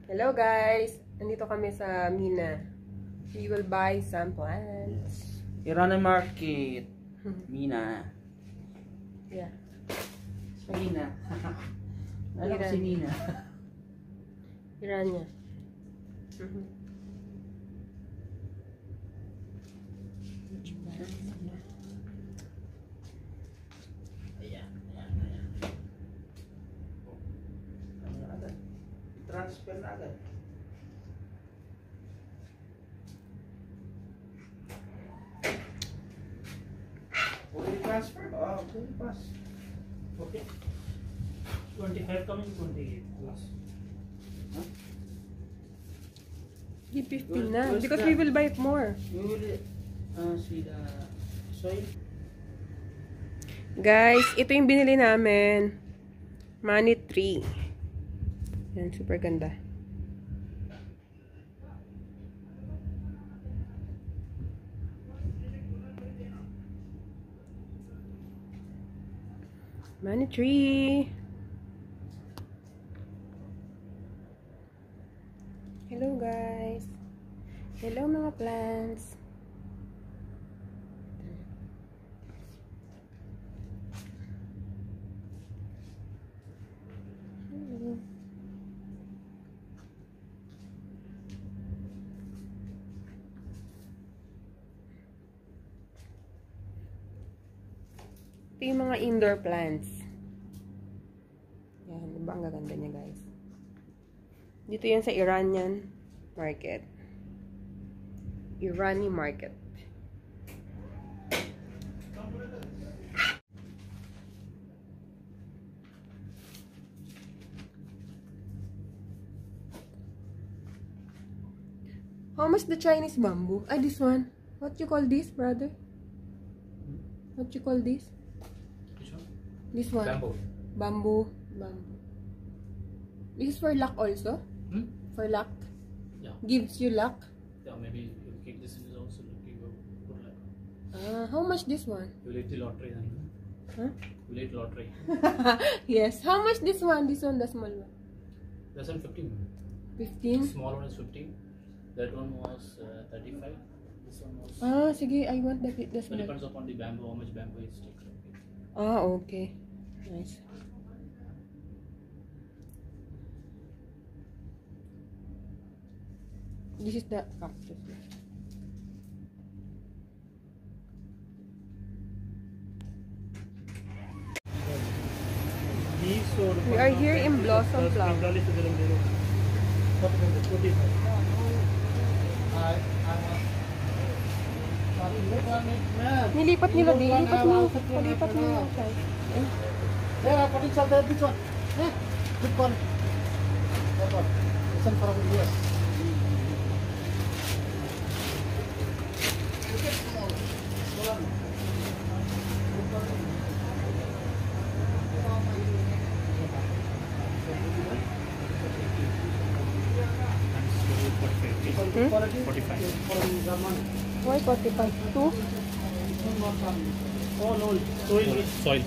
Hello guys! Nandito kami sa Mina. We will buy some plants. Irana Market. Mina. Yeah. Mina. Alam ko si Mina. Iranya. Transfer na agad. Okay, transfer. Okay, pass. Okay. 25 coming, 28 plus. Huh? Give 15 na. Because we will buy more. We will see the soil. Guys, ito yung binili namin. Money tree. Yan, super ganda. Money tree. Hello guys. Hello mga plants. Ito yung mga indoor plants. Yan, diba ang gaganda niya guys. Dito yan sa Iranian market. Irani market. How much the Chinese bamboo? Ah, this one. What you call this, brother? What you call this? This one. Bamboo. Bamboo. Bamboo. This is for luck also? For luck? Yeah. Gives you luck? Yeah, maybe you keep this is also looking good luck. How much this one? You will eat the lottery then. Huh? You will eat lottery. Yes. How much this one? This one, the small one? That's on 15. 15? Small one is 15. That one was 35. This one was. Ah, sige. I want the It small. depends upon the bamboo, how much bamboo it takes. Ah, okay. Nice. This is the cactus. We are here in Blossom Flower. Nilipat nila din. Nilipat mo. Palipat mo yung size. Yeah, putting some there, this one. Good one. That one. This one from the US. Quality 45. from Zaman. Why 45? 2? Oh no, soil. Soil.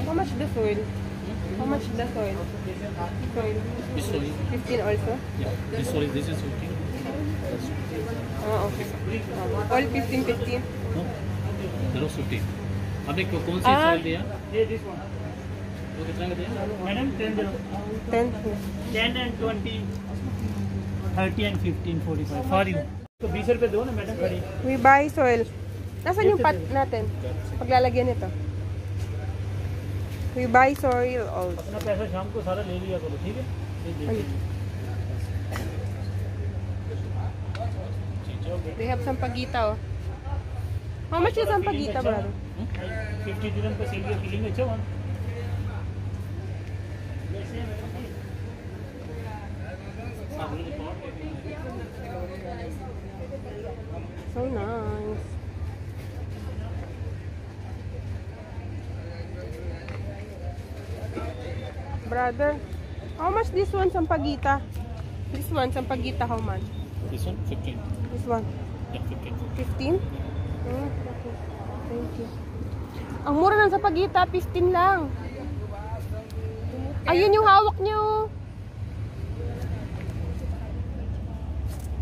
How much the soil? How much the soil? Soil. This soil. 15 also? Yeah. This soil. This is 15. That's 15. Oh, okay. All 15, 15. No. There was 15. आपने कौन सी Ah. soil दिया? Yeah, this one. वो कितना का दिया? Madam, 10 10. 10 and 20, 30 and 15, 45. For you. तो 20 रुपए दो ना मैडम खड़ी. We buy soil. Nasaan yung pot natin? Paglalagyan ito. We buy soil also. अपना पैसा शाम को सारा ले लिया करो, ठीक है? ये दे Ay. दीजिए. They have sampagita oh. How much is sampagita, brother? 50 dirham का सेल किया, फीलिंग अच्छा हुआ. So nice. Brother, how much this one sampagita? This one sampagita, how much? This one 15. This one Yeah, 15. 15? Okay. Thank you. Ang mura ng sampagita, 15 lang. Ayun yung hawak niyo.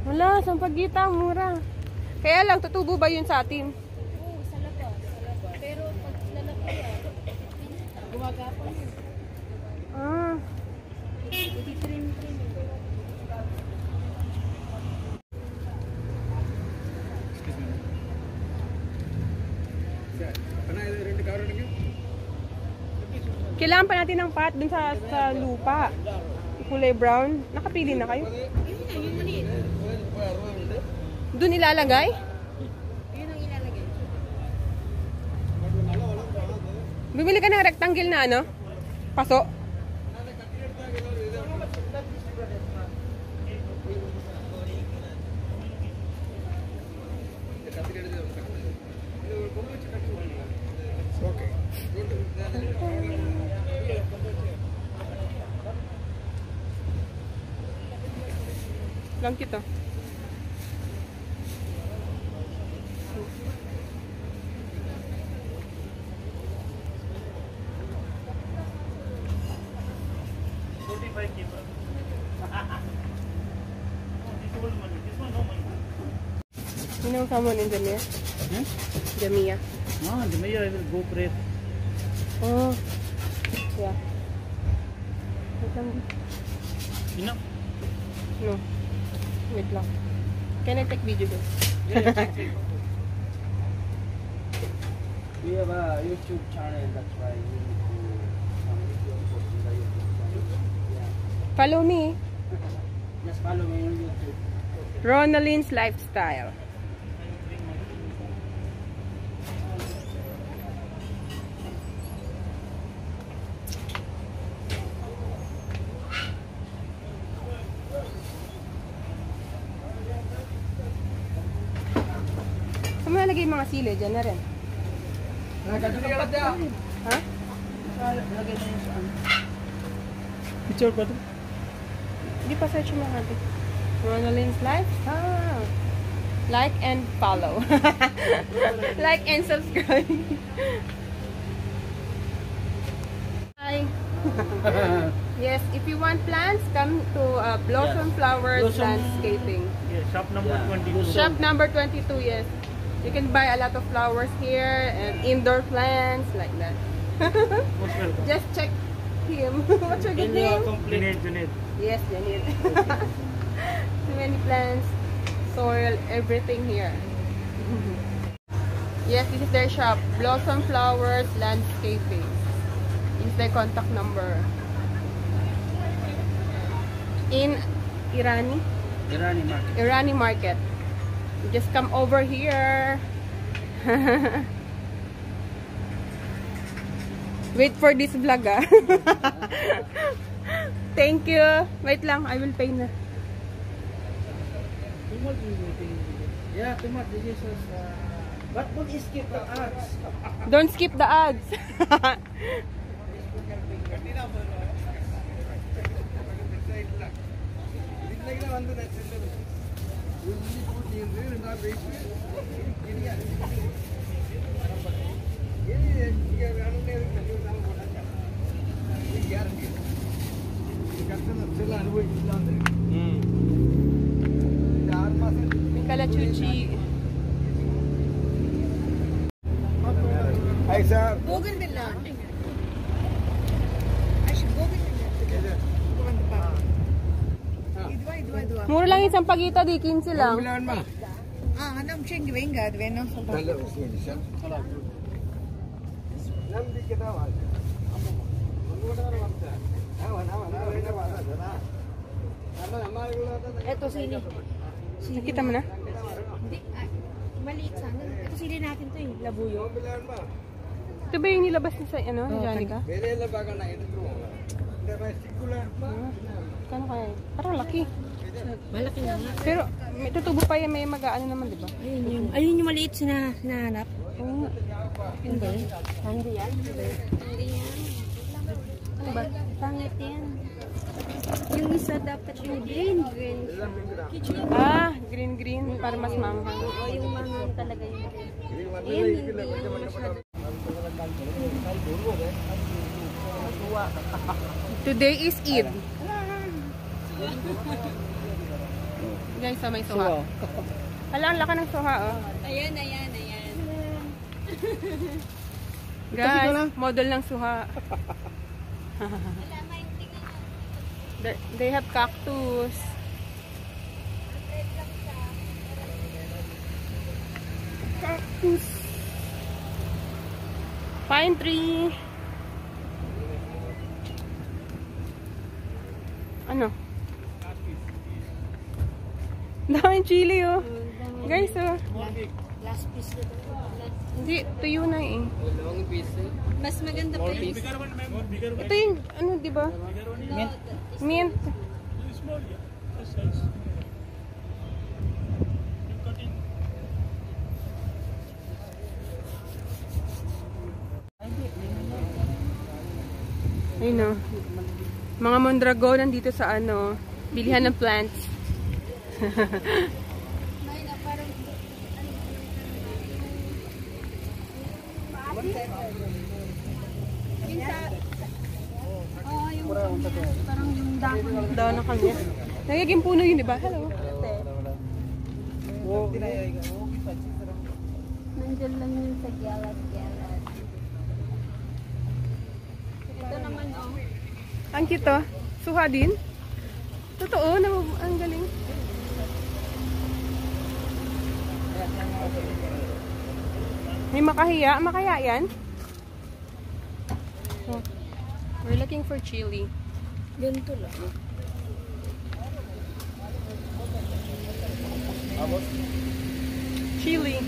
Wala, sampagita, ang mura. Kaya lang, tutubo ba yun sa atin? Oo, sa labas. Pero pag lalaki yan, gumagapang yun. Ah, Trim. Excuse me. kailangan pa natin ng pot dun sa lupa. Kulay brown. Nakapili na kayo? Yun maliit. Dun ilalagay? Yun ang ilalagay. Bumili ka ng rectangle na ano? Paso? Lang kita. You know someone in Jamia? Hmm? Jamia. हाँ, Jamia, I will go pray. Oh. Yeah. Wait lang. Enough. No. Wait lang. Can I take video guys? We have a YouTube channel, that's why we need to some videos in the YouTube channel. Yeah. Follow me. Just follow me on YouTube. Ronaline's Lifestyle. Saan mo nalagay yung mga sili? Diyan na rin. Ha? Picture pa to. Hindi pa search mo natin. Ronaline's Lifestyle. Like and follow. Like and subscribe. Hi. Yes, if you want plants, come to Blossom Flowers Blossom- Landscaping. Yeah, shop number 22. Shop number 22, yes. You can buy a lot of flowers here and indoor plants like that. Most welcome. Just check him. What's your good In your name? complaint. Junaid. Yes, Janit. So many plants, soil, everything here. Yes, this is their shop. Blossom Flowers Landscaping. This is their contact number. In Irani Irani market. Market. You just come over here. Wait for this vlog, ah. Thank you. Wait lang, I will pay na. Yeah, too much. This is but don't skip the ads. Don't skip the ads. May kalachuchi. Hi, sir. Bougainvillea. Actually, Bougainvillea. Idwa. Mura lang isang pagita, di 15 lang. Anam ching venga, veno. Ito sili. Nakita mo na? Hindi, maliit sana. Ito sili natin to eh, labuyo. Ito ba yung nilabas niya sa ano, ni Janica? Kano kaya? Parang laki. Malaki na nga. Pero may tutubo pa yan, may mag-ano naman, di ba? Ayun yung maliit sinahanap. Oo. Hindi. Hindi yan. Hindi yan. Ano ba? Pangit yan. Yung isa dapat yung green. Ah, green para mas maanghang. Oo, yung mangang talaga yung green. Yan, hindi yung masyado. Today is Eid. Guys, may suha. Hala, ang laki ng suha, oh. Ayan. Guys, model ng suha. They have cactus. Cactus. Pine tree. Ano? Daming chili, oh. Guys, oh. Last piece na to. Hindi, tuyo na eh. Mas maganda pa yun. Ito yung, ano, di ba? Mint. Ayun, oh. Mga mondragon nandito sa ano, bilihan ng plants. Parang yung dahon. Daw na kanya. Nagiging puno yun, di ba? Hello. Nandiyan lang yun sa gyalat-gyalat. Ito naman, oh. Ang cute, oh. Suha din. Totoo, ang galing. May makahiya. Makaya yan? Oh. We're looking for chili. Ganito lang. Chili.